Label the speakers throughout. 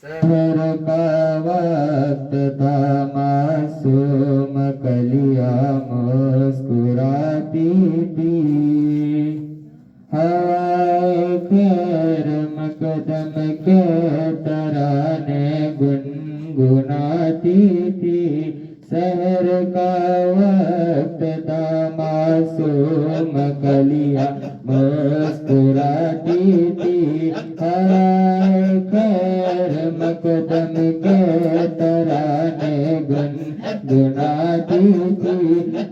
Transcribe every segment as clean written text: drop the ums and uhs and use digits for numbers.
Speaker 1: سحر کا وقت تھا معصوم کلیاں مسکراتی تھی ہوائے خیر مقدم کے ترانے گنگناتی تھی سحر کا وقت تھا معصوم کلیاں مسکراتی تھی ہوائے خیر مقدم کے ترانے گنگناتی تھی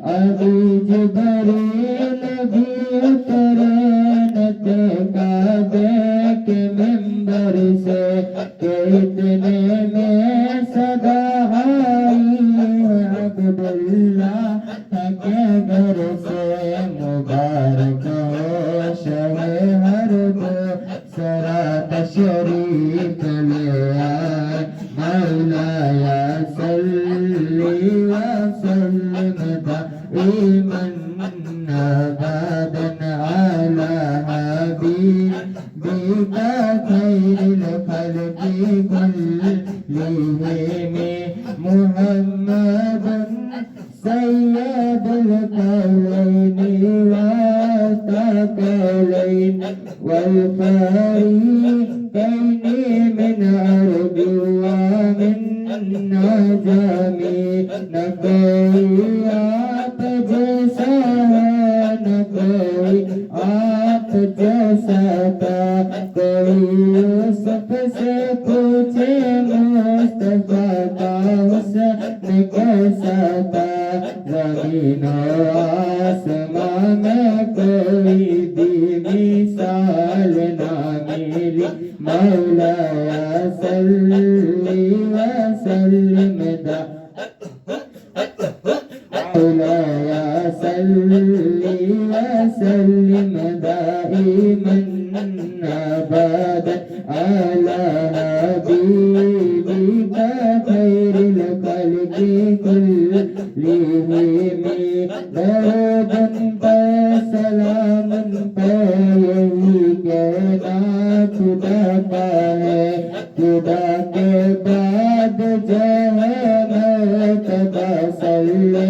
Speaker 1: ابھی جبریل بھی اترنت کعبے کے منبر سے کہ اتنے میں صدا آئی عبداللہ کے گھر سے مبارک ہو شہ ہر دو سرا تشریف لے آئے مولایا صلی وسلم دائما ابدا علی حبیبک خیر الخلق كلهم محمد سید القولین والثقلین والفریقین من عرب ومن عجم نہ کوئی آپ جیسا ہے نہ کوئی آپ جیسا تھا کوئی یوسف سے پوچھے مصطفیٰ کا حسن کیسا تھا زمین و آسمان میں کوئی بھی مثال نہ ملی مولایا صلی وسلم مولایا صلی وسلم دائما ابدا علی حبیبک خیر الخلق كلهم درود پر سلام پر یہی کہنا خدا کا ہے خدا کے بعد جو ہے مرتبہ صلی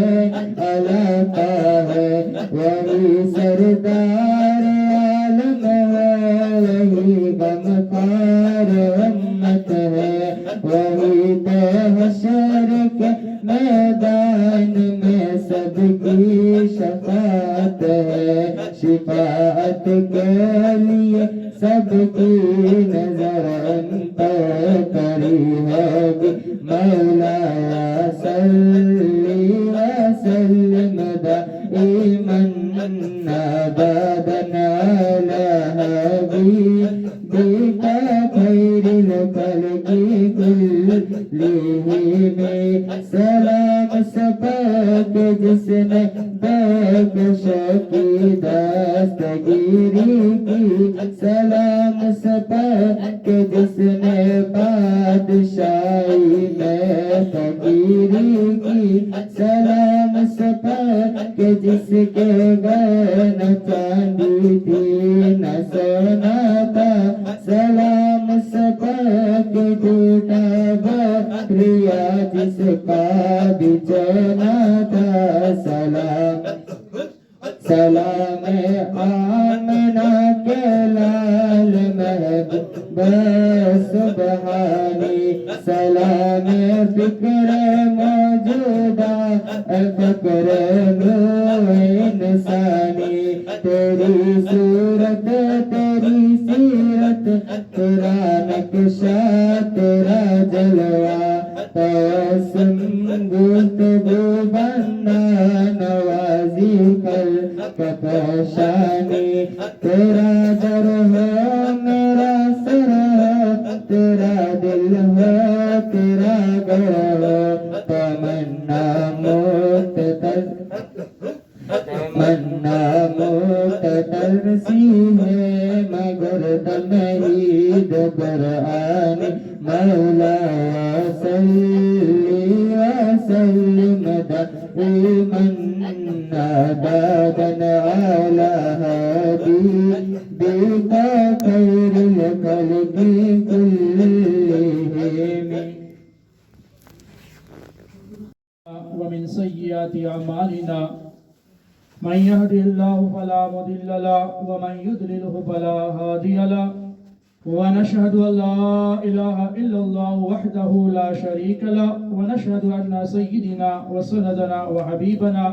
Speaker 1: اللہ کا ہے وہی سردار عالم ہے وہی غمخوار امت ہے وہی تو حشر کے میدان میں سب کی شفاعت ہے شفاعت کے لیے سب کی نظر ان پر کری ہوگی مولایا صلی وسلم دائما ابدا علی حبیبک خیر الخلق كلهم سلام سپاک جس نے بخشوں کی دستگیری کی سلام سپاک جس نے بادشاہی میں فقیری کی سلام سپاک جس کے گھر نہ چاندی تھی نہ سونا تھا سلام سپاک ٹوٹا بکریا جس کا بچنا تھا سلام آمنہ کے لال محبوب سبحانی سلام فکر موجودہ فکر نور انسانی تیری صورت تیری سیرت تیرا نقشہ تیرا جلوہ توسم گفتگو بننا نوازی کل کپشانی تیرا در ہو میرا سر تیرا دل ہو تیرا گھر ہو تمنا مقتدر سی ہے مگر تمہید قرآن مولایا صلی وسلم دائما ابدا علی حبیبک خیر الخلق كلهم
Speaker 2: سيئات أعمالنا من يهده الله فلا مضل له ومن يضلله فلا هادي له ونشهد أن لا إله إلا الله وحده لا شريك له ونشهد أن سيدنا وسندنا وحبيبنا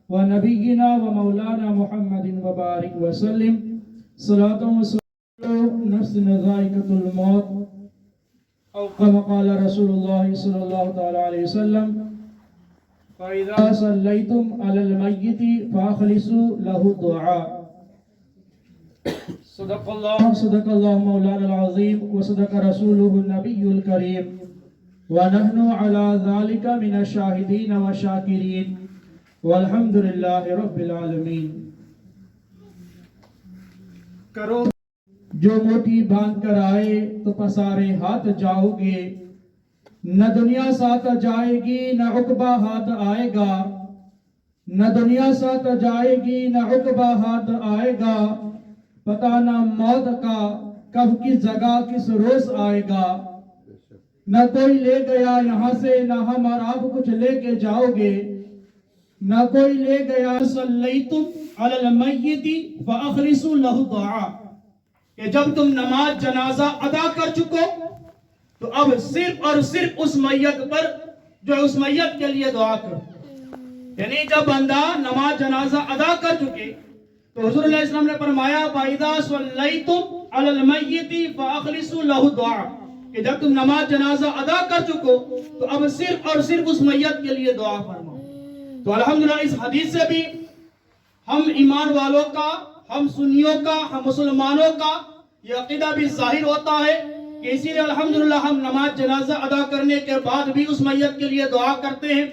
Speaker 2: ونبينا ومولانا محمد وبارك وسلم صلاة وسلام نفس ذائقة الموت أو كما قال رسول الله صلى الله تعالى عليه وسلم فإذا صليتم على الميت فأخلصوا له الدعاء صدق الله مولانا العظيم وصدق رسوله النبي الكريم ونحن على ذلك من الشاهدين والشاكرين والحمد لله رب العالمين. کرو جو موٹی باندھ کر آئے تو پسارے ہاتھ جاؤ گے، نہ دنیا ساتھ جائے گی نہ عقبہ ہاتھ آئے گا، نہ دنیا ساتھ جائے گی نہ عقبہ ہاتھ آئے گا، پتہ نہ موت کا کب کس جگہ کس روز آئے گا، نہ کوئی لے گیا یہاں سے نہ ہم اور آپ کچھ لے کے جاؤ گے، نہ کوئی لے گیا. صلیتم علی المیت فاخلصوا له الدعاء کہ جب تم نماز جنازہ ادا کر چکو تو اب صرف اور صرف اس میت پر جو ہے اس میت کے لیے دعا کرو. یعنی جب بندہ نماز جنازہ ادا کر چکے تو حضور علیہ السلام نے فرمایا فَإِذَا صَلَّيْتُمْ عَلَى الْمَيِّتِ فَأَخْلِصُوا لَهُ الدُّعَاء کہ جب تم نماز جنازہ ادا کر چکو تو اب صرف اور صرف اس میت کے لیے دعا فرماؤ. تو الحمدللہ اس حدیث سے بھی ہم ایمان والوں کا، ہم سنیوں کا، ہم مسلمانوں کا یہ عقیدہ بھی ظاہر ہوتا ہے کہ اسی لیے الحمدللہ ہم نماز جنازہ ادا کرنے کے بعد بھی اس میت کے لیے دعا کرتے ہیں،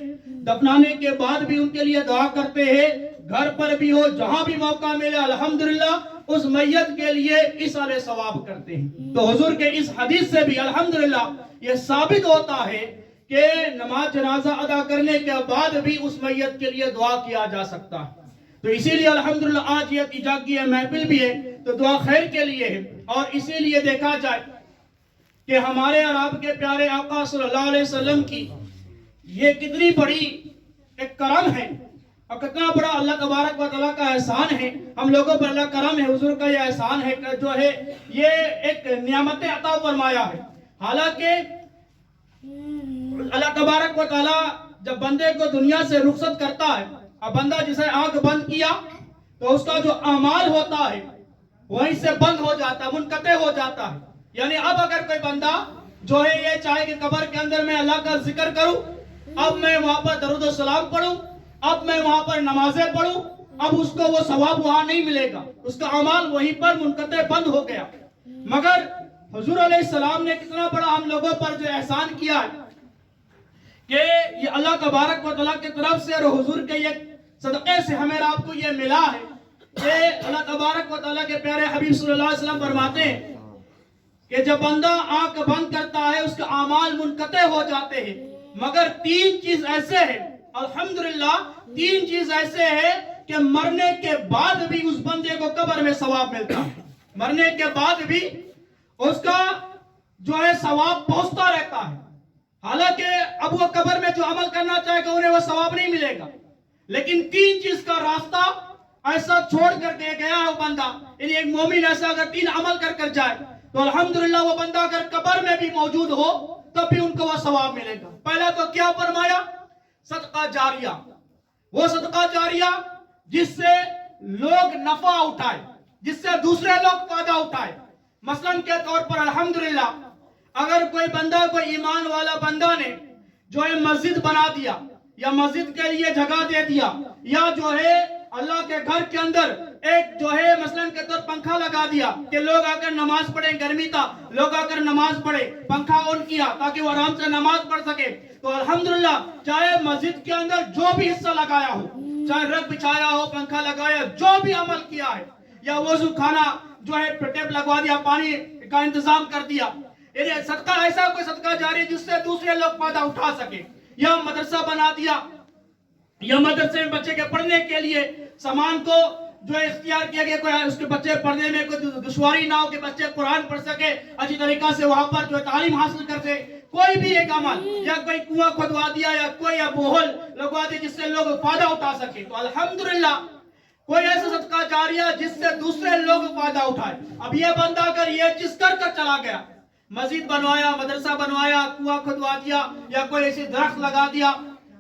Speaker 2: دفنانے کے بعد بھی ان کے لیے دعا کرتے ہیں، گھر پر بھی ہو جہاں بھی موقع ملے الحمدللہ اس میت کے لیے ایصال ثواب کرتے ہیں. تو حضور کے اس حدیث سے بھی الحمدللہ یہ ثابت ہوتا ہے کہ نماز جنازہ ادا کرنے کے بعد بھی اس میت کے لیے دعا کیا جا سکتا ہے. تو اسی لیے الحمدللہ آج یہ تجاگی محفل بھی ہے تو دعا خیر کے لیے ہے. اور اسی لیے دیکھا جائے کہ ہمارے اور آپ کے پیارے آقا صلی اللہ علیہ وسلم کی یہ کتنی بڑی ایک کرم ہے اور کتنا بڑا اللہ تبارک و تعالیٰ کا احسان ہے. ہم لوگوں پر اللہ کرم ہے، حضور کا یہ احسان ہے کہ جو ہے یہ ایک نعمت عطا فرمایا ہے. حالانکہ اللہ تبارک و تعالیٰ جب بندے کو دنیا سے رخصت کرتا ہے اور بندہ جسے آنکھ بند کیا تو اس کا جو اعمال ہوتا ہے وہیں سے بند ہو جاتا ہے، منقطع ہو جاتا ہے. یعنی اب اگر کوئی بندہ جو ہے یہ چاہے کہ قبر کے اندر میں اللہ کا ذکر کروں، اب میں وہاں پر درود و سلام پڑھوں، اب میں وہاں پر نمازیں پڑھوں، اب اس کو وہ ثواب وہاں نہیں ملے گا، اس کا اعمال وہیں پر منقطع بند ہو گیا. مگر حضور علیہ السلام نے کتنا بڑا ہم لوگوں پر جو احسان کیا ہے کہ یہ اللہ تبارک و تعالیٰ کی طرف سے اور حضور کے یہ صدقے سے ہمیں آپ کو یہ ملا ہے کہ اللہ تبارک و تعالیٰ کے پیارے حبیب صلی اللہ علیہ وسلم فرماتے ہیں کہ جب بندہ آنکھ بند کرتا ہے اس کا اعمال منقطع ہو جاتے ہیں، مگر تین چیز ایسے ہیں، الحمدللہ تین چیز ایسے ہیں کہ مرنے کے بعد بھی اس بندے کو قبر میں ثواب ملتا ہے. مرنے کے بعد بھی اس کا جو ہے ثواب پہنچتا رہتا ہے. حالانکہ اب وہ قبر میں جو عمل کرنا چاہے گا انہیں وہ ثواب نہیں ملے گا، لیکن تین چیز کا راستہ ایسا چھوڑ کر کے گیا ہے وہ بندہ. یعنی ایک مومن ایسا اگر تین عمل کر جائے تو الحمدللہ وہ بندہ اگر قبر میں بھی موجود ہو تب بھی ان کو وہ ثواب ملے گا. پہلا تو کیا فرمایا؟ صدقہ جاریہ. وہ صدقہ جاریہ جس سے لوگ نفع اٹھائے، جس سے دوسرے لوگ فائدہ اٹھائے. مثلا کے طور پر الحمدللہ اگر کوئی بندہ، کوئی ایمان والا بندہ نے جو ہے مسجد بنا دیا یا مسجد کے لیے جگہ دے دیا یا جو ہے اللہ کے گھر کے اندر ایک جو ہے مثلا کے طور پنکھا لگا دیا کہ لوگ آ کر نماز پڑھیں، گرمی تھا لوگ آ کر نماز پڑھے، پنکھا آن کیا تاکہ وہ آرام سے نماز پڑھ سکے. تو الحمدللہ چاہے مسجد کے اندر جو بھی حصہ لگایا ہو، چاہے رگ بچھایا ہو، پنکھا لگایا، جو بھی عمل کیا ہے، یا وضو خانہ جو ہے ٹیپ لگوا دیا، پانی کا انتظام کر دیا، یعنی صدقہ ایسا کوئی صدقہ جاری جس سے دوسرے لوگ فائدہ اٹھا سکے. یا مدرسہ بنا دیا یا مدرسے میں بچے کے پڑھنے کے لیے سامان کو جو اختیار کیا گیا کوئی اس کے بچے پڑھنے میں کوئی دشواری نہ ہو کہ بچے قرآن پڑھ سکے اچھی طریقہ سے وہاں پر جو تعلیم حاصل کر سکے، کوئی بھی ایک عمل یا کوئی کنواں کھودوا دیا یا کوئی بوہل لگوا دی جس سے لوگ فائدہ اٹھا سکے، تو الحمدللہ کوئی ایسا صدقہ جاریہ جس سے دوسرے لوگ فائدہ اٹھائے۔ اب یہ بندہ اگر یہ چیز کر چلا گیا، مسجد بنوایا، مدرسہ بنوایا، کنواں کھودوا دیا یا کوئی ایسی درخت لگا دیا،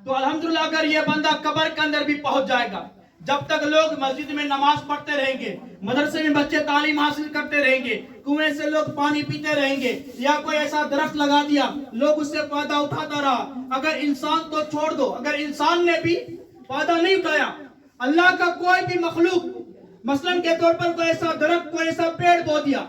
Speaker 2: تو الحمدللہ اگر یہ بندہ قبر کے اندر بھی پہنچ جائے گا، جب تک لوگ مسجد میں نماز پڑھتے رہیں گے، مدرسے میں بچے تعلیم حاصل کرتے رہیں گے، کنویں سے لوگ پانی پیتے رہیں گے، یا کوئی ایسا درخت لگا دیا لوگ اس سے فائدہ اٹھاتا رہا، اگر انسان کو چھوڑ دو، اگر انسان نے بھی فائدہ نہیں اٹھایا، اللہ کا کوئی بھی مخلوق مثلاً کے طور پر کوئی ایسا درخت کوئی ایسا پیڑ بو دیا،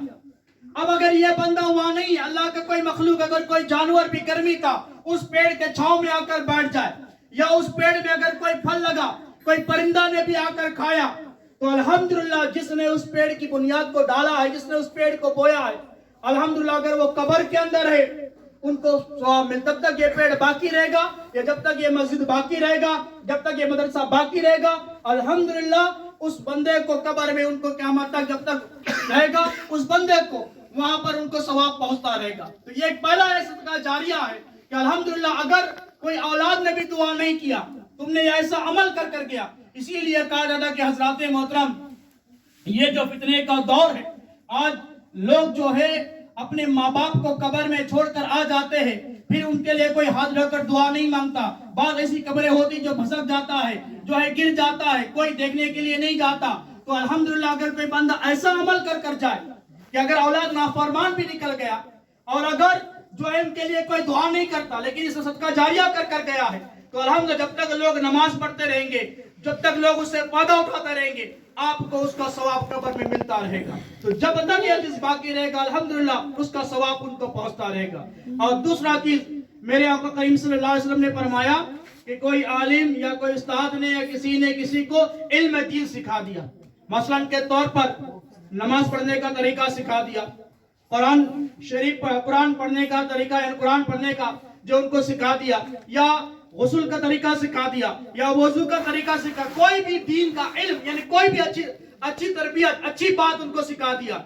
Speaker 2: اب اگر یہ بندہ وہاں نہیں ہے، اللہ کا کوئی مخلوق اگر کوئی جانور بھی گرمی کا اس پیڑ کے چھاؤں میں آ کر بیٹھ جائے، یا اس پیڑ میں اگر کوئی پھل لگا کوئی پرندہ نے بھی آ کر کھایا، تو الحمدللہ جس نے اس پیڑ کی بنیاد کو ڈالا ہے، جس نے اس پیڑ کو بویا ہے، الحمدللہ اگر وہ قبر کے اندر ہے ان کو ثواب مل، تب تک یہ پیڑ باقی رہے گا، یا جب تک یہ مسجد باقی رہے گا، جب تک یہ مدرسہ باقی رہے گا، الحمدللہ اس بندے کو قبر میں ان کو قیامت تک جب تک رہے گا اس بندے کو وہاں پر ان کو ثواب پہنچتا رہے گا۔ تو یہ ایک پہلا صدقہ جاریہ ہے کہ الحمدللہ اگر کوئی اولاد نے بھی دعا نہیں کیا، تم نے ایسا عمل کر گیا۔ اسی لیے کہا جاتا کہ حضرات محترم یہ جو فتنے کا دور ہے، آج لوگ جو ہے اپنے ماں باپ کو قبر میں چھوڑ کر آ جاتے ہیں، پھر ان کے لیے کوئی ہاتھ رکھ کر دعا نہیں مانگتا، بعض ایسی قبریں ہوتی جو بھسک جاتا ہے، جو ہے گر جاتا ہے، کوئی دیکھنے کے لیے نہیں جاتا۔ تو الحمدللہ اگر کوئی بندہ ایسا عمل کر جائے کہ اگر اولاد نافرمان بھی نکل گیا اور اگر جو ہے ان کے لیے کوئی دعا نہیں کرتا لیکن اسے صدقہ جاریہ کر گیا ہے، تو الحمدللہ جب تک لوگ نماز پڑھتے رہیں گے، جب تک لوگ اس سے فائدہ اٹھاتے رہیں گے، آپ کو اس کا ثواب قبر میں ملتا رہے گا۔ تو جب تک یہ چیز باقی رہے گا الحمدللہ اس کا ثواب ان کو پہنچتا رہے گا۔ اور دوسرا چیز میرے آقا کریم صلی اللہ علیہ وسلم نے فرمایا کہ کوئی عالم یا کوئی استاد نے یا کسی نے کسی کو علم دین سکھا دیا، مثلاً کے طور پر نماز پڑھنے کا طریقہ سکھا دیا، قرآن شریف قرآن پڑھنے کا طریقہ یعنی قرآن پڑھنے کا جو ان کو سکھا دیا، یا غسل کا طریقہ سکھا دیا، یا وضو کا طریقہ سکھا، کوئی بھی دین کا علم یعنی کوئی بھی اچھی تربیت اچھی بات ان کو سکھا دیا،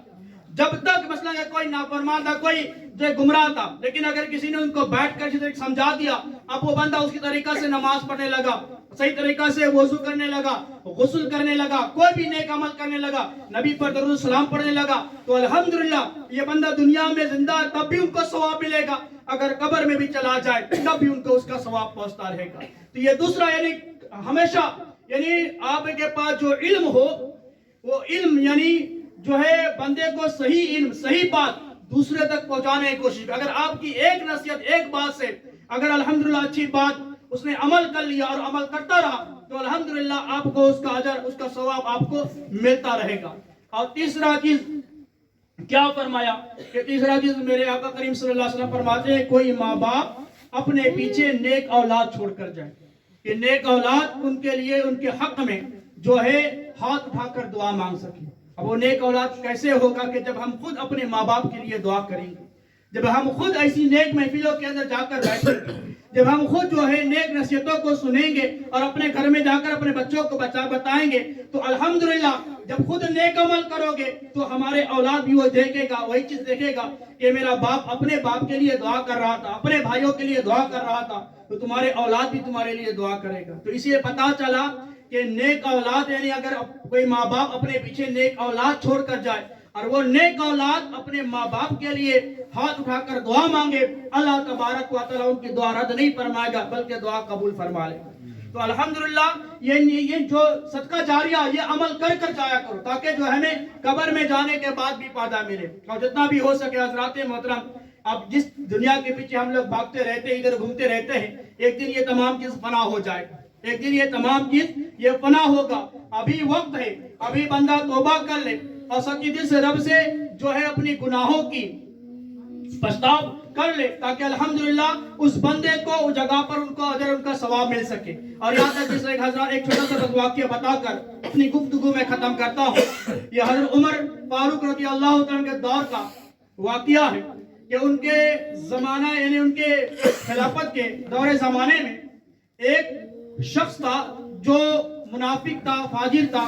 Speaker 2: جب تک مثلا کوئی نافرمان تھا، کوئی جو گمراہ تھا، لیکن اگر کسی نے ان کو بیٹھ کر جسے سمجھا دیا، اب وہ بندہ اس کی طریقہ سے نماز پڑھنے لگا، صحیح طریقہ سے وضو کرنے لگا، غسل کرنے لگا، کوئی بھی نیک عمل کرنے لگا، نبی پر درود السلام پڑھنے لگا، تو الحمدللہ یہ بندہ دنیا میں زندہ ہے تب بھی ان کو ثواب ملے گا، اگر قبر میں بھی چلا جائے تب بھی ان کو اس کا ثواب پہنچتا رہے گا۔ تو یہ دوسرا یعنی ہمیشہ یعنی آپ کے پاس جو علم ہو وہ علم یعنی جو ہے بندے کو صحیح علم صحیح بات دوسرے تک پہنچانے کی کوشش، اگر آپ کی ایک نصیحت ایک بات سے اگر الحمدللہ اچھی بات اس نے عمل کر لیا اور عمل کرتا رہا تو الحمدللہ آپ کو اس کا اجر اس کا ثواب آپ کو ملتا رہے گا۔ اور تیسرا چیز کیا فرمایا کہ تیسرا چیز میرے آقا کریم صلی اللہ علیہ وسلم فرماتے ہیں کوئی ماں باپ اپنے پیچھے نیک اولاد چھوڑ کر جائے کہ نیک اولاد ان کے لیے ان کے حق میں جو ہے ہاتھ اٹھا کر دعا مانگ سکے۔ اب وہ نیک اولاد کیسے ہوگا کہ جب ہم خود اپنے ماں باپ کے لیے دعا کریں گے، جب ہم خود ایسی نیک محفلوں کے اندر جا کر بیٹھیں گے، جب ہم خود جو ہے نیک نصیحتوں کو سنیں گے اور اپنے گھر میں جا کر اپنے بچوں کو بتائیں گے، تو الحمدللہ جب خود نیک عمل کرو گے تو ہمارے اولاد بھی وہ دیکھے گا، وہی چیز دیکھے گا کہ میرا باپ اپنے باپ کے لیے دعا کر رہا تھا، اپنے بھائیوں کے لیے دعا کر رہا تھا، تو تمہارے اولاد بھی تمہارے لیے دعا کرے گا۔ تو اس لیے پتا چلا کہ نیک اولاد یعنی اگر کوئی ماں باپ اپنے پیچھے نیک اولاد چھوڑ کر جائے اور وہ نیک اولاد اپنے ماں باپ کے لیے ہاتھ اٹھا کر دعا مانگے، اللہ تبارک و تعالیٰ ان کی دعا رد نہیں فرمائے گا بلکہ دعا قبول فرما لے گا۔ تو الحمدللہ یہ جو صدقہ جاریہ یہ عمل کر جایا کرو تاکہ جو ہمیں قبر میں جانے کے بعد بھی فائدہ ملے۔ اور جتنا بھی ہو سکے حضرات محترم، اب جس دنیا کے پیچھے ہم لوگ بھاگتے رہتے ہیں، ادھر گھومتے رہتے ہیں، ایک دن یہ تمام چیز فنا ہو جائے گا، ایک دن یہ تمام چیز یہ فنا ہوگا۔ ابھی وقت ہے، ابھی بندہ توبہ کر لے اور سچی دل سے رب سے جو ہے اپنی گناہوں کی پچھتاؤ کر لے تاکہ الحمدللہ اس بندے کو اس جگہ پر ان کو اجر ان کا ثواب مل سکے۔ اور یہاں تک جس ایک چھوٹا سا واقعہ بتا کر اپنی گفتگو میں ختم کرتا ہوں۔ یہ حضرت عمر فاروق رضی اللہ تعالیٰ کے دور کا واقعہ ہے کہ ان کے زمانہ یعنی ان کے خلافت کے دور زمانے میں ایک شخص تھا جو منافق تھا، فاجر تھا،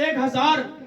Speaker 2: 1000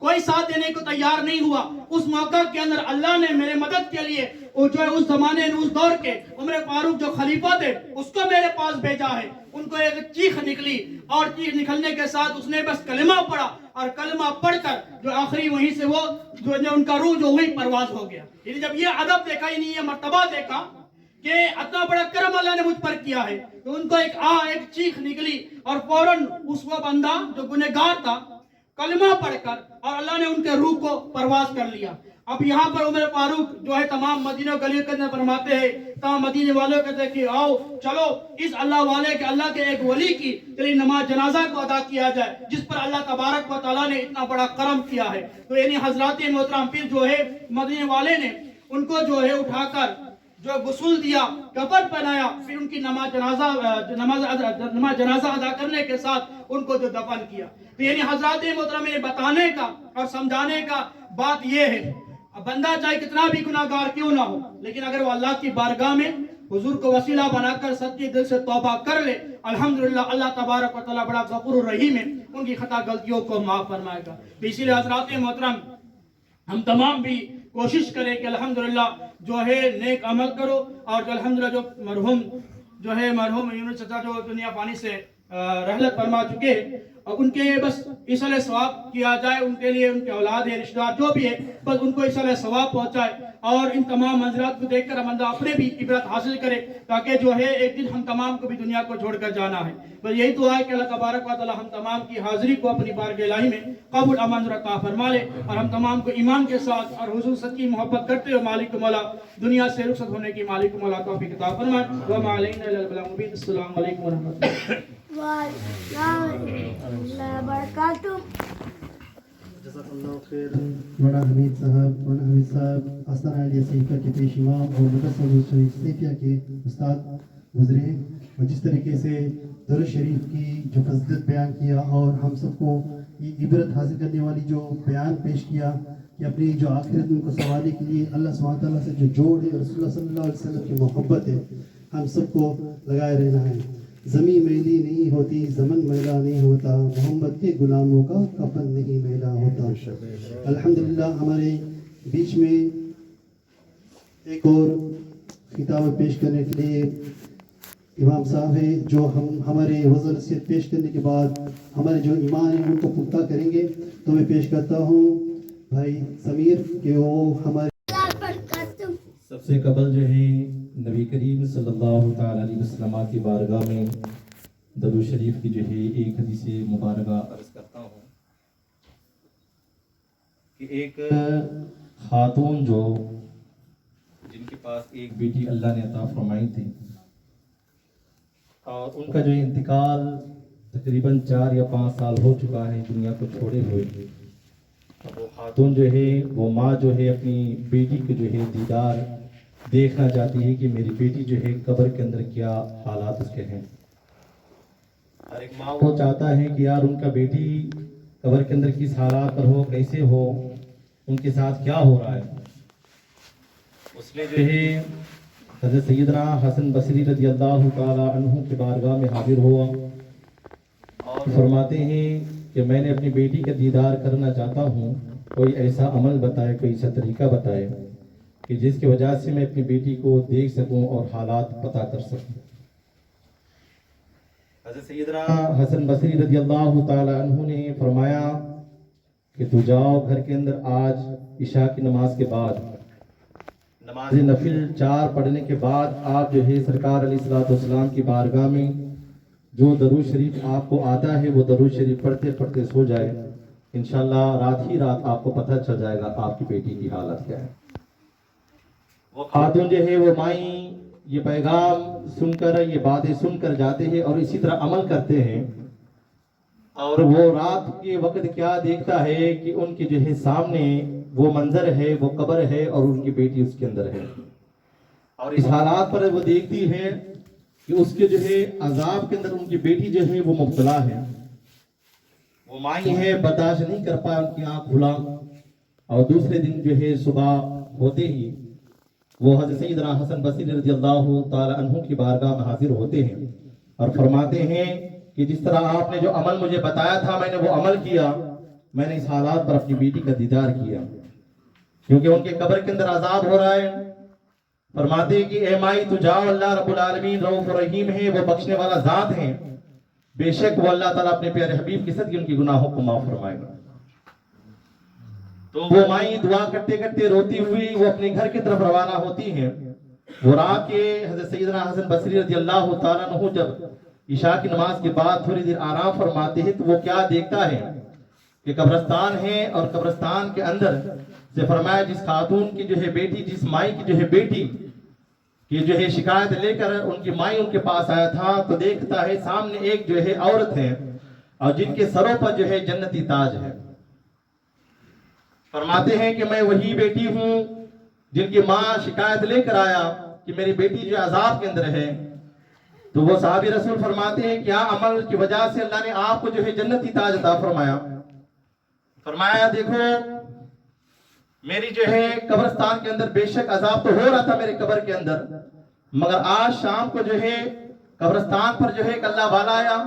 Speaker 2: کوئی ساتھ دینے کو تیار نہیں ہوا. اس موقع کے اندر اللہ نے میرے مدد کے لیے وہ جو ہے اس زمانے میں اس دور کے عمر فاروق جو خلیفہ تھے اس کو میرے پاس بھیجا ہے. ان کو ایک چیخ نکلی اور چیخ نکلنے کے ساتھ اس نے بس کلمہ پڑھا اور کلمہ پڑھ کر جو آخری وہیں سے وہ جو ان کا روح جو وہی پرواز ہو گیا. یعنی جب یہ ادب دیکھا, یعنی یہ مرتبہ دیکھا کہ اتنا بڑا کرم اللہ نے مجھ پر کیا ہے, تو ان کو ایک چیخ نکلی اور فوراً اس وہ بندہ جو گنہگار تھا کلمہ پڑھ کر اور اللہ نے ان کے روح کو پرواز کر لیا. اب یہاں پر عمر فاروق جو ہے تمام مدینہ گلیوں کے اندر فرماتے ہیں, تمام مدینے والوں کہتے ہیں کہ آؤ چلو اس اللہ والے کے اللہ کے ایک ولی کی چلیے نماز جنازہ کو ادا کیا جائے جس پر اللہ تبارک و تعالیٰ نے اتنا بڑا کرم کیا ہے. تو یعنی حضرات محترم پھر جو ہے مدینے والے نے ان کو جو ہے اٹھا کر جو غسل دیا, کفن پہنایا, پھر ان کی نماز جنازہ ادا کرنے کے ساتھ ان کو جو دفن کیا. تو یعنی حضرات محترم میں بتانے کا اور سمجھانے کا بات یہ ہے, بندہ چاہے کتنا بھی گناہگار کیوں نہ ہو, لیکن اگر وہ اللہ کی بارگاہ میں حضور کو وسیلہ بنا کر سچے دل سے توبہ کر لے, الحمدللہ اللہ تبارک و تعالیٰ بڑا غفور الرحیم ہے, ان کی خطا غلطیوں کو معاف فرمائے گا. اسی لیے حضرات محترم ہم تمام بھی کوشش کریں کہ الحمدللہ جو ہے نیک عمل کرو, اور جو الحمدللہ جو مرحوم یونس چچا جو دنیا پانی سے رحلت فرما چکے ہیں, اور ان کے بس ایصال ثواب کیا جائے, ان کے لیے ان کے اولاد ہے, رشتہ دار جو بھی ہے, بس ان کو ایصال ثواب پہنچائے, اور ان تمام منظرات کو دیکھ کر بندہ اپنے بھی عبرت حاصل کرے, تاکہ جو ہے ایک دن ہم تمام کو بھی دنیا کو چھوڑ کر جانا ہے. بس یہی دعا ہے کہ اللہ تبارک و تعالی ہم تمام کی حاضری کو اپنی بارگاہ الہی میں قبول منظور عطا فرما لے, اور ہم تمام کو ایمان کے ساتھ اور حضور سچی محبت کرتے ہوئے مالک مولا دنیا سے رخصت ہونے کی مالک مولا توفیق عطا فرمائے. وما علینا الا البلاغ المبین. السلام علیکم ورحمۃ اللہ
Speaker 3: مولانا حمید صاحب آستانہ عالیہ صحیفہ کے پیش امام اور مدرسہ صحیفہ کے استاد گزرے, اور جس طریقے سے درود شریف کی جو فضیلت بیان کیا اور ہم سب کو یہ عبرت حاصل کرنے والی جو بیان پیش کیا کہ اپنی جو آخرت ان کو سنوارنے کے لیے اللہ سبحانہ تعالیٰ سے جو جوڑ ہے, رسول اللہ صلی اللہ علیہ وسلم کی محبت ہے, ہم سب کو لگائے رہنا ہے. زمین میلی نہیں ہوتی, زمن میلا نہیں ہوتا, محمد کے غلاموں کا کفن نہیں میلا ہوتا. الحمدللہ ہمارے بیچ میں ایک اور خطاب پیش کرنے کے لیے امام صاحب ہے, جو ہمارے وعظ نصیحت پیش کرنے کے بعد ہمارے جو ایمان ہیں ان کو پختہ کریں گے. تو میں پیش کرتا ہوں بھائی سمیر کہ وہ ہمارے
Speaker 4: سب سے قبل جو ہے نبی کریم صلی اللہ تعالی علیہ وسلم کی بارگاہ میں درود شریف کی جو ہے ایک حدیث مبارکہ عرض کرتا ہوں کہ ایک خاتون جو جن کے پاس ایک بیٹی اللہ نے عطا فرمائی تھی, اور ان کا جو انتقال تقریباً 4 یا 5 سال ہو چکا ہے دنیا کو چھوڑے ہوئے. وہ خاتون جو ہے وہ ماں جو ہے اپنی بیٹی کے جو ہے دیدار دیکھنا چاہتی ہے کہ میری بیٹی جو ہے قبر کے اندر کیا حالات اس کے ہیں. ہر ایک ماں وہ چاہتا ہے کہ یار ان کا بیٹی قبر کے اندر کس حالات پر ہو, کیسے ہو, ان کے ساتھ کیا ہو رہا ہے. اس میں جو ہے حضرت سیدنا حسن بصری رضی اللہ تعالی عنہ کی بارگاہ میں حاضر ہوا اور فرماتے ہیں کہ میں نے اپنی بیٹی کا دیدار کرنا چاہتا ہوں, کوئی ایسا عمل بتائے, کوئی ایسا طریقہ بتائے کہ جس کی وجہ سے میں اپنی بیٹی کو دیکھ سکوں اور حالات پتہ کر سکوں. حضرت سیدنا حسن بصری رضی اللہ تعالی عنہ نے فرمایا کہ تو جاؤ گھر کے اندر, آج عشاء کی نماز کے بعد نماز نفل 4 پڑھنے کے بعد آپ جو ہے سرکار علیہ الصلوۃ والسلام کی بارگاہ میں جو درود شریف آپ کو آتا ہے وہ درود شریف پڑھتے پڑھتے سو جائے. انشاءاللہ رات ہی رات آپ کو پتہ چل جائے گا آپ کی بیٹی کی حالت کیا ہے. وہ خاتون جو ہے وہ مائیں یہ پیغام سن کر, یہ باتیں سن کر جاتے ہیں اور اسی طرح عمل کرتے ہیں, اور وہ رات کے وقت کیا دیکھتا ہے کہ ان کے جو ہے سامنے وہ منظر ہے, وہ قبر ہے اور ان کی بیٹی اس کے اندر ہے. اور اس حالات پر وہ دیکھتی ہے کہ اس کے جو ہے عذاب کے اندر ان کی بیٹی جو ہے وہ مبتلا ہے. وہ مائیں ہے, برداشت نہیں کر پایا, ان کی آنکھ کھلا, اور دوسرے دن جو ہے صبح ہوتے ہی وہ حضرت سیدنا حسن بصری رضی اللہ تعالی عنہ کی بارگاہ میں حاضر ہوتے ہیں اور فرماتے ہیں کہ جس طرح آپ نے جو عمل مجھے بتایا تھا میں نے وہ عمل کیا, میں نے اس حالات پر اپنی بیٹی کا دیدار کیا کیونکہ ان کے قبر کے اندر عذاب ہو رہا ہے. فرماتے ہیں کہ اے مائی تو جاؤ، اللہ رب العالمین رؤوف رحیم ہے، وہ بخشنے والا ذات ہے، بے شک وہ اللہ تعالیٰ اپنے پیارے حبیب کے صدقے ان کی گناہوں کو معاف فرمائے گا. تو وہ مائی دعا کرتے کرتے روتی ہوئی وہ اپنے گھر کی طرف روانہ ہوتی ہیں. وہ رات کے حضرت سیدنا حسن بصری رضی اللہ تعالیٰ عنہ جب عشاء کی نماز کے بعد تھوڑی دیر آرام فرماتے ہیں تو وہ کیا دیکھتا ہے کہ قبرستان ہے، اور قبرستان کے اندر سے فرمایا جس خاتون کی جو ہے بیٹی، جس مائی کی جو ہے بیٹی کی جو ہے شکایت لے کر ان کی مائی ان کے پاس آیا تھا، تو دیکھتا ہے سامنے ایک جو ہے عورت ہے اور جن کے سروں پر جو ہے جنتی تاج ہے. فرماتے ہیں کہ میں وہی بیٹی ہوں جن کی ماں شکایت لے کر آیا کہ میری بیٹی جو عذاب کے اندر ہے. تو وہ صحابی رسول فرماتے ہیں کیا عمل کی وجہ سے اللہ نے آپ کو جو ہے جنتی تاج عطا فرمایا؟ فرمایا دیکھو میری جو ہے قبرستان کے اندر بے شک عذاب تو ہو رہا تھا میرے قبر کے اندر، مگر آج شام کو جو ہے قبرستان پر جو ہے ایک اللہ والا آیا.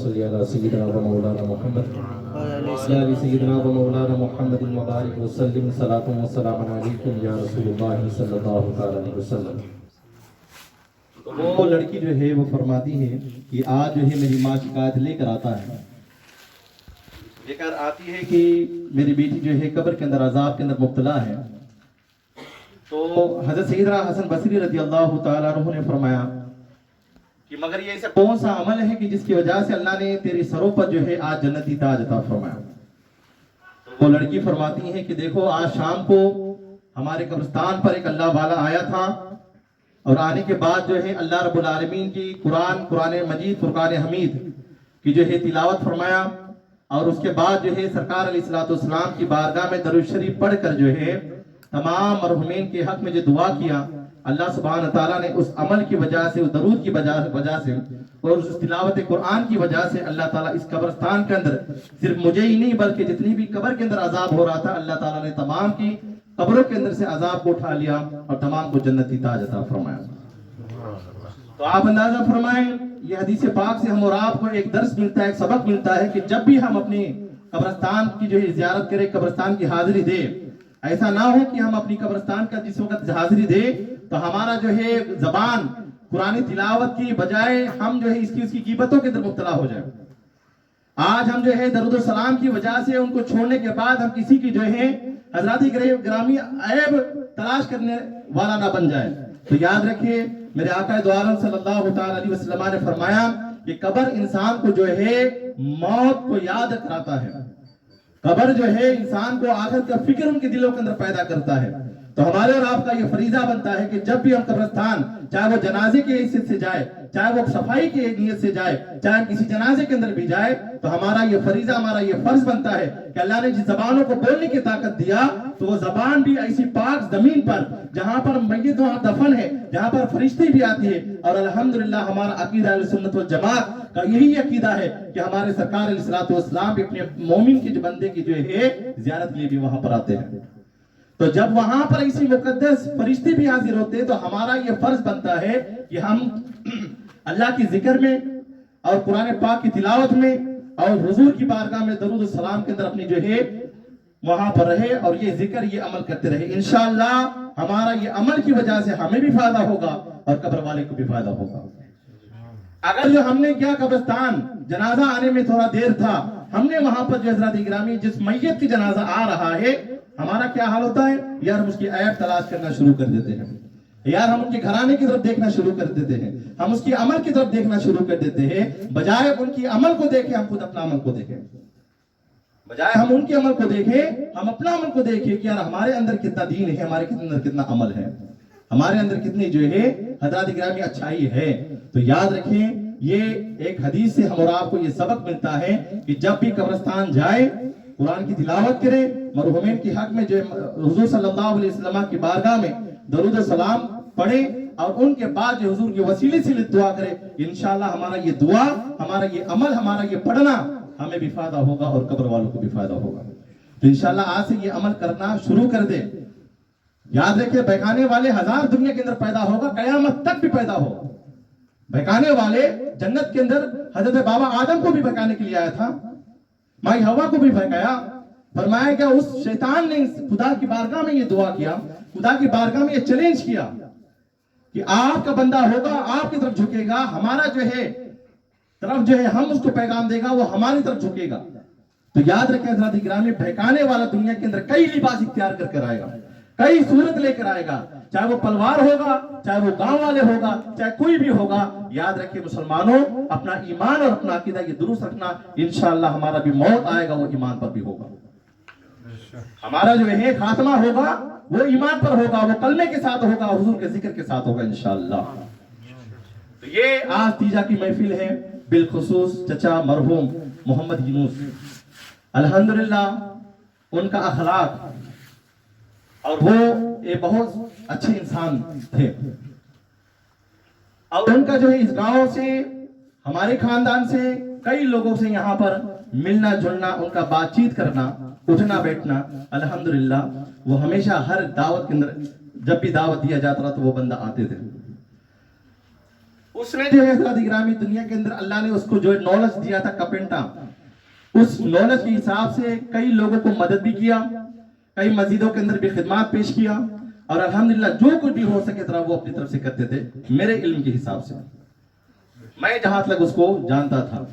Speaker 4: صلی علی سیدنا و مولانا محمد علی سیدنا و مولانا محمد مبارک وسلم صلاۃ و سلام علیکم یا رسول اللہ صلی اللہ علیہ وسلم. وہ لڑکی جو ہے وہ فرماتی ہے کہ آج جو ہے میری ماں شکایت لے کر آتا ہے، لے کر آتی ہے کہ میری بیٹی جو ہے قبر کے اندر عذاب کے اندر مبتلا ہے. تو حضرت سیدنا حسن بصری رضی اللہ تعالیٰ عنہ نے فرمایا کہ مگر یہ ایسا کون سا عمل ہے کہ جس کی وجہ سے اللہ نے تیری سروں پر جو ہے آج جنتی تاج عطا فرمایا؟ تو وہ لڑکی فرماتی ہے کہ دیکھو آج شام کو ہمارے قبرستان پر ایک اللہ والا آیا تھا، اور آنے کے بعد جو ہے اللہ رب العالمین کی قرآن مجید فرقان حمید کی جو ہے تلاوت فرمایا، اور اس کے بعد جو ہے سرکار علیہ الصلوۃ والسلام کی بارگاہ میں درود شریف پڑھ کر جو ہے تمام مرحومین کے حق میں جو دعا کیا، اللہ سبحانہ تعالیٰ نے اس عمل کی وجہ سے، اس درود کی وجہ سے اور اس تلاوت قرآن کی وجہ سے اللہ تعالیٰ اس قبرستان کے اندر صرف مجھے ہی نہیں بلکہ جتنی بھی قبر کے اندر عذاب ہو رہا تھا، اللہ تعالیٰ نے تمام کی قبروں کے اندر سے عذاب کو اٹھا لیا اور تمام کو جنتی تاج عطا فرمایا. تو آپ اندازہ فرمائیں یہ حدیث پاک سے ہم اور آپ کو ایک درس ملتا ہے، ایک سبق ملتا ہے کہ جب بھی ہم اپنی قبرستان کی جو ہے زیارت کریں، قبرستان کی حاضری دیں، ایسا نہ ہو کہ ہم اپنی قبرستان کا جس وقت حاضری دیں تو ہمارا جو ہے زبان قرآن تلاوت کی بجائے ہم جو ہے اس کی غیبتوں کے اندر مبتلا ہو جائے. آج ہم جو ہے درود و سلام کی وجہ سے ان کو چھوڑنے کے بعد ہم کسی کی جو ہے حضرات گرامی عیب تلاش کرنے والا نہ بن جائے. تو یاد رکھیے میرے آقا دو عالم صلی اللہ تعالی علیہ وسلم نے فرمایا کہ قبر انسان کو جو ہے موت کو یاد کراتا ہے. قبر جو ہے انسان کو آخرت کا فکر ان کے دلوں کے اندر پیدا کرتا ہے. تو ہمارے اور آپ کا یہ فریضہ بنتا ہے کہ جب بھی ہم قبرستان، چاہے وہ جنازے کی حیثیت سے جائے، چاہے وہ صفائی کی نیت سے جائے، چاہے کسی جنازے کے اندر بھی جائے، تو ہمارا یہ فریضہ، ہمارا یہ فرض بنتا ہے کہ اللہ نے جس زبانوں کو بولنے کی طاقت دیا تو وہ زبان بھی ایسی پاک زمین پر جہاں پر میت وہاں دفن ہے، جہاں پر فرشتے بھی آتی ہے. اور الحمدللہ ہمارا عقیدہ اہل سنت والجماعت کا یہی عقیدہ ہے کہ ہمارے سرکار علیہ الصلوۃ والسلام بھی اپنے مومن کے جو بندے کی جو ہے زیارت کے لیے بھی وہاں پر آتے ہیں. تو جب وہاں پر ایسی مقدس فرشتے بھی حاضر ہوتے ہیں تو ہمارا یہ فرض بنتا ہے کہ ہم اللہ کی ذکر میں اور قرآن پاک کی تلاوت میں اور حضور کی بارگاہ میں درود و سلام کے اندر اپنی جو ہے وہاں پر رہے اور یہ ذکر، یہ عمل کرتے رہے. انشاءاللہ ہمارا یہ عمل کی وجہ سے ہمیں بھی فائدہ ہوگا اور قبر والے کو بھی فائدہ ہوگا. اگر جو ہم نے کیا قبرستان جنازہ آنے میں تھوڑا دیر تھا، ہم نے وہاں پر جو حضرات گرامی جس میت کی جنازہ آ رہا ہے، ہمارا کیا حال ہوتا ہے؟ یار ہم اس کی عیب تلاش کرنا شروع کر دیتے ہیں، یار ہم ان کے گھرانے کی طرف دیکھنا شروع کر دیتے ہیں، ہم اس کی عمل کی طرف دیکھنا شروع کر دیتے ہیں. بجائے ان کی عمل کو دیکھیں ہم خود اپنا عمل کو دیکھیں. بجائے ہم ان کے عمل کو دیکھیں ہم اپنا عمل کو دیکھیں کہ یار ہمارے اندر کتنا دین ہے، ہمارے اندر کتنا عمل ہے، ہمارے اندر کتنی جو ہے حضرات گرامی اچھائی ہے. تو یاد رکھیں یہ ایک حدیث سے ہم اور آپ کو یہ سبق ملتا ہے کہ جب بھی قبرستان جائے قرآن کی تلاوت کرے، مرحومین کی حق میں جو حضور صلی اللہ علیہ وسلم کی بارگاہ میں درود و سلام پڑھے اور ان کے بعد جو حضور کے وسیلے سے دعا کرے. انشاءاللہ ہمارا یہ دعا، ہمارا یہ عمل، ہمارا یہ پڑھنا ہمیں بھی فائدہ ہوگا اور قبر والوں کو بھی فائدہ ہوگا. تو انشاءاللہ آج سے یہ عمل کرنا شروع کر دے. یاد رکھے بہکانے والے ہزار دنیا کے اندر پیدا ہوگا، قیامت تک بھی پیدا ہوگا. بہکانے والے جنت کے اندر حضرت بابا آدم کو بھی بہکانے کے لیے آیا تھا، مائی ہوا کو بھی بہکایا. فرمایا کہ اس شیطان نے خدا کی بارگاہ میں یہ دعا کیا، خدا کی بارگاہ میں یہ چیلنج کیا کہ آپ کا بندہ ہوگا، آپ کی طرف جھکے گا، ہمارا جو ہے طرف جو ہے ہم اس کو پیغام دے گا، وہ ہماری طرف جھکے گا. تو یاد رکھیں حضرات گرامی بہکانے والا دنیا کے اندر کئی لباس اختیار کر کر آئے گا، کئی صورت لے کر آئے گا، چاہے وہ پلوار ہوگا، چاہے وہ گاؤں والے ہوگا، چاہے کوئی بھی ہوگا. یاد رکھیں مسلمانوں اپنا ایمان اور اپنا عقیدہ یہ درست رکھنا. انشاءاللہ ہمارا بھی موت آئے گا وہ ایمان پر بھی ہوگا، ہمارا جو ہے خاتمہ ہوگا وہ ایمان پر ہوگا، وہ کلمے کے ساتھ ہوگا، حضور کے ذکر کے ساتھ ہوگا انشاءاللہ. تو یہ آج تیجا کی محفل ہے، بالخصوص چچا مرحوم محمد یونس. الحمدللہ ان کا اخلاق اور وہ ایک بہت اچھے انسان تھے اور ان کا جو ہے اس گاؤں سے، ہمارے خاندان سے، کئی لوگوں سے یہاں پر ملنا جلنا، ان کا بات چیت کرنا، اٹھنا بیٹھنا. الحمدللہ وہ ہمیشہ ہر دعوت کے اندر جب بھی دعوت دیا جاتا رہا تو وہ بندہ آتے تھے. اس نے جو ہے حضرات گرامی دنیا کے اندر اللہ نے اس کو جو نالج دیا تھا کپنٹا، اس نالج کے حساب سے کئی لوگوں کو مدد بھی کیا، کئی مسجدوں کے اندر بھی خدمات پیش کیا اور الحمدللہ جو کچھ بھی ہو سکے طرح وہ اپنی طرف سے کرتے تھے میرے علم کے حساب سے، میں جہاں تک اس کو جانتا تھا.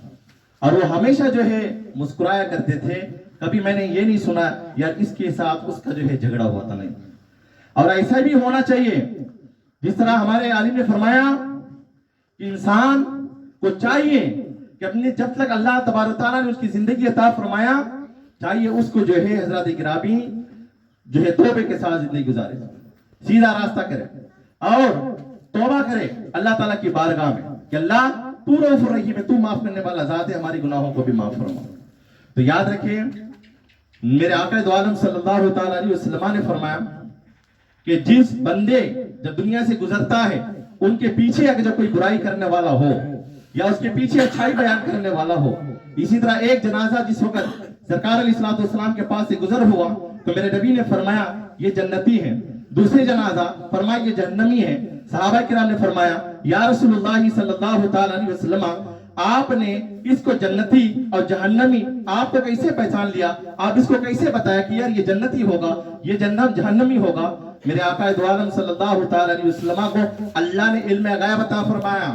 Speaker 4: اور وہ ہمیشہ جو ہے مسکرایا کرتے تھے، کبھی میں نے یہ نہیں سنا یار اس کے ساتھ اس کا جو ہے جھگڑا ہوا تھا، نہیں. اور ایسا بھی ہونا چاہیے جس طرح ہمارے عالم نے فرمایا کہ انسان کو چاہیے کہ اپنے جب تک اللہ تبارک تعالیٰ نے اس کی زندگی عطا فرمایا چاہیے اس کو جو ہے حضرات گرامی جو ہے توبے کے ساتھ زندگی گزارے، سیدھا راستہ کرے اور توبہ کرے اللہ تعالیٰ کی بارگاہ میں کہ اللہ تو رؤوف الرحیم ہے، تو معاف کرنے والا ذات ہے، ہماری گناہوں کو بھی معاف فرما. تو یاد رکھیں میرے آقا دو عالم صلی اللہ تعالیٰ علیہ وسلم نے فرمایا کہ جس بندے جب دنیا سے گزرتا ہے ان کے پیچھے اگر جب کوئی برائی کرنے والا ہو یا اس کے پیچھے اچھائی بیان کرنے والا ہو، اسی طرح ایک جنازہ جس وقت سرکار علیہ الصلوۃ والسلام کے پاس سے گزر ہوا تو میرے نبی نے فرمایا یہ جنتی ہے، دوسرے جنازہ فرمایا یہ جہنمی ہے. صحابہ کرام نے فرمایا یا رسول اللہ صلی اللہ تعالیٰ علیہ وسلم آپ نے اس کو جنتی اور جہنمی آپ کو کیسے پہچان لیا، آپ اس کو کیسے بتایا کہ یار یہ جنتی ہوگا یہ جہنمی ہوگا. میرے آقا دو عالم صلی اللہ تعالیٰ علیہ وسلم کو اللہ نے علم غیب عطا فرمایا،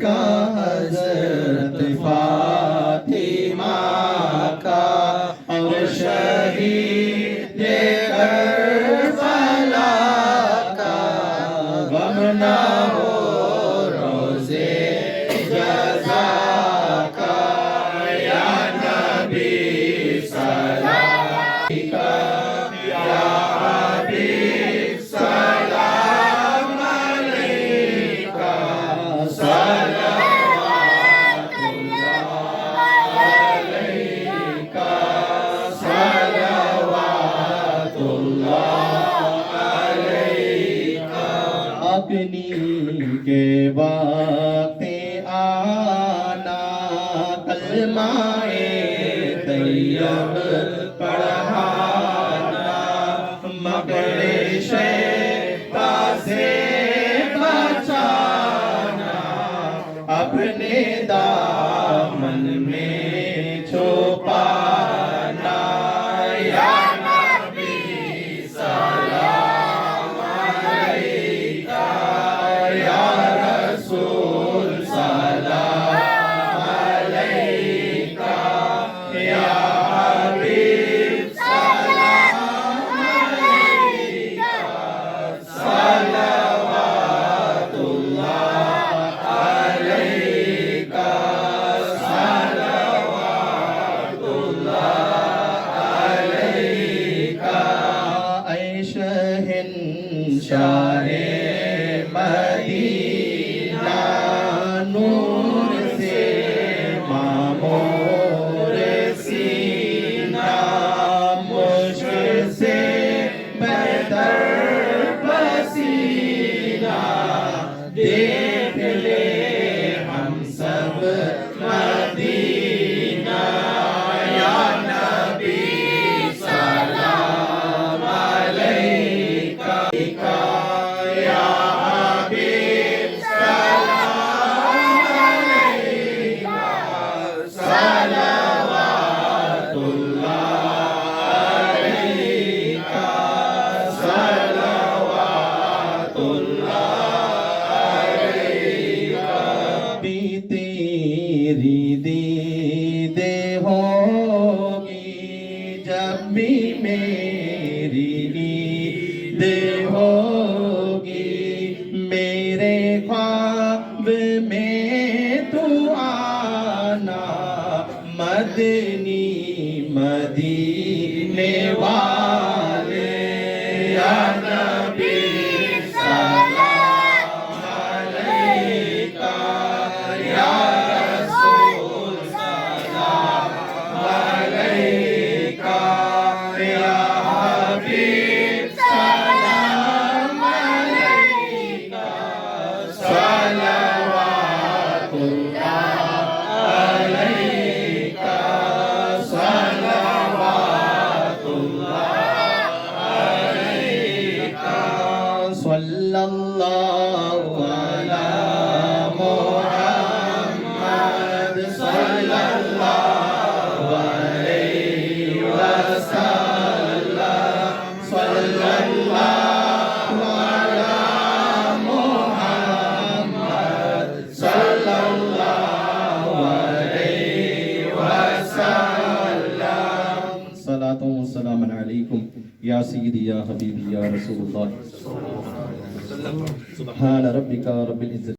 Speaker 4: کا حضرت فاطمہ کا اور شہید کربلا کا غم نہ ہو روزے جزا کا یا نبی سلام کا یا حبیب سلام علیکہ صلوات اللہ علیکہ صلوات اللہ علیکہ اپنی کے وقت آنا کلمہ طیب پڑھانا مگر شیطان سے بچانا اپنے دامن میں چھپانا یا نبی سلام علیکہ یا رسول سلام علیکہ یا حبیب سلام علیکہ صلوات اللہ علیکہ صلوات اللہ علیکہ اے شہنشاہ مدینہ نور سے معمور سینہ مشک سے بہتر پسینہ دیکھ لے ہم سب مدینہ یا نبی سلام علیکہ یا حبیب سلام علیکہ صلوات اللہ علیکہ صلوات اللہ علیکہ بھی تیری دیدے ہوگی جب بھی میری عید ہوگی میرے خواب میں تو آنا مدنی مدینے والے یا نبی سلام علیکہ یا رسول سلام علیکہ یا حبیب سلام علیکہ صلوات اللہ علیکہ صلوات اللہ علیکہ صلی اللہ علی محمد صلی اللہ علیہ وسلم صلی اللہ علی محمد صلی اللہ علیہ وسلم صلاۃ و سلام علیکم یا سیدی یا حبیبی یا رسول اللہ سبحان ربک رب العزت